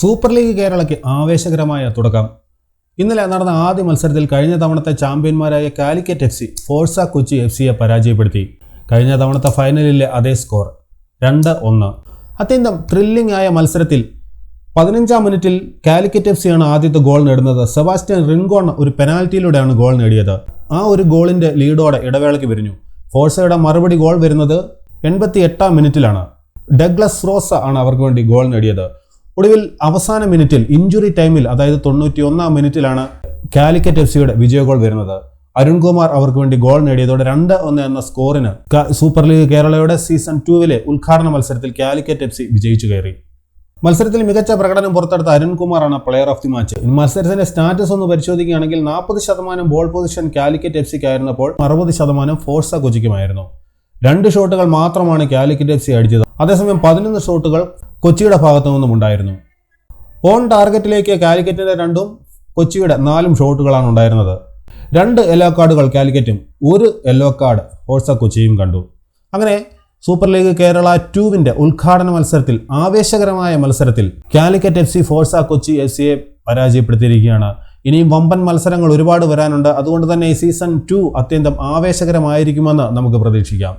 Super league കേരളയ്ക്ക് ആവേശകരമായ തുടക്കം. ഇന്നലെ നടന്ന ആദ്യ മത്സരത്തിൽ കഴിഞ്ഞ തവണത്തെ ചാമ്പ്യന്മാരായ കാലിക്കറ്റ് FC ഫോഴ്സ കൊച്ചി FCയെ പരാജയപ്പെടുത്തി. കഴിഞ്ഞ തവണത്തെ ഫൈനലിലെ അതേ സ്കോർ 2-1. അത്യന്തം ത്രില്ലിംഗ് ആയ മത്സരത്തിൽ 15-ാം മിനിറ്റിൽ കാലിക്കറ്റ് FCയാണ് ആദ്യത്തെ ഗോൾ നേടുന്നത്. സെബാസ്റ്റ്യൻ റിൻഗോൺ ഒരു പെനാൽറ്റിയിലൂടെയാണ് ഗോൾ നേടിയത്. ആ ഒരു ഗോളിന്റെ ലീഡോടെ ഇടവേളയ്ക്ക് പിരിഞ്ഞു. ഫോഴ്സയുടെ മറുപടി ഗോൾ വരുന്നത് 88-ാം മിനിറ്റിലാണ്. ഡഗ്ലസ് റോസ ആണ് അവർക്ക് വേണ്ടി ഗോൾ നേടിയത്. ഒടുവിൽ അവസാന മിനിറ്റിൽ ഇഞ്ചുറി ടൈമിൽ, അതായത് 91-ാം മിനിറ്റിലാണ് കാലിക്കറ്റ് FCയുടെ വിജയ ഗോൾ വരുന്നത്. അരുൺകുമാർ അവർക്ക് വേണ്ടി ഗോൾ നേടിയതോടെ 2-1 എന്ന സ്കോറിന് സൂപ്പർ ലീഗ് കേരളയുടെ സീസൺ 2-ലെ ഉദ്ഘാടന മത്സരത്തിൽ കാലിക്കറ്റ് FC വിജയിച്ചു കയറി. മത്സരത്തിൽ മികച്ച പ്രകടനം പുറത്തെടുത്ത അരുൺകുമാറാണ് പ്ലെയർ ഓഫ് ദി മാച്ച്. മത്സരത്തിന്റെ സ്റ്റാറ്റസ് ഒന്ന് പരിശോധിക്കുകയാണെങ്കിൽ 40% ബോൾ പൊസിഷൻ കാലിക്കറ്റ് FCക്കായിരുന്നപ്പോൾ 60% ഫോഴ്സ കൊച്ചിക്കുമായിരുന്നു. 2 ഷോട്ടുകൾ മാത്രമാണ് കാലിക്കറ്റ് FC അടിച്ചത്. അതേസമയം 11 ഷോട്ടുകൾ കൊച്ചിയുടെ ഭാഗത്തു നിന്നും ഉണ്ടായിരുന്നു. ഓൺ ടാർഗറ്റിലേക്ക് കാലിക്കറ്റിന്റെ 2-ഉം കൊച്ചിയുടെ 4 ഷോട്ടുകളാണ് ഉണ്ടായിരുന്നത്. 2 യെല്ലോ കാർഡുകൾ കാലിക്കറ്റും 1 യെല്ലോ കാർഡ് ഫോഴ്സ കൊച്ചിയും കണ്ടു. അങ്ങനെ സൂപ്പർ ലീഗ് കേരള 2-ന്റെ ഉദ്ഘാടന മത്സരത്തിൽ, ആവേശകരമായ മത്സരത്തിൽ കാലിക്കറ്റ് FC ഫോഴ്സ കൊച്ചി FCയെ പരാജയപ്പെടുത്തിയിരിക്കുകയാണ്. ഇനിയും വമ്പൻ മത്സരങ്ങൾ ഒരുപാട് വരാനുണ്ട്. അതുകൊണ്ട് തന്നെ ഈ സീസൺ 2 അത്യന്തം ആവേശകരമായിരിക്കുമെന്ന് നമുക്ക് പ്രതീക്ഷിക്കാം.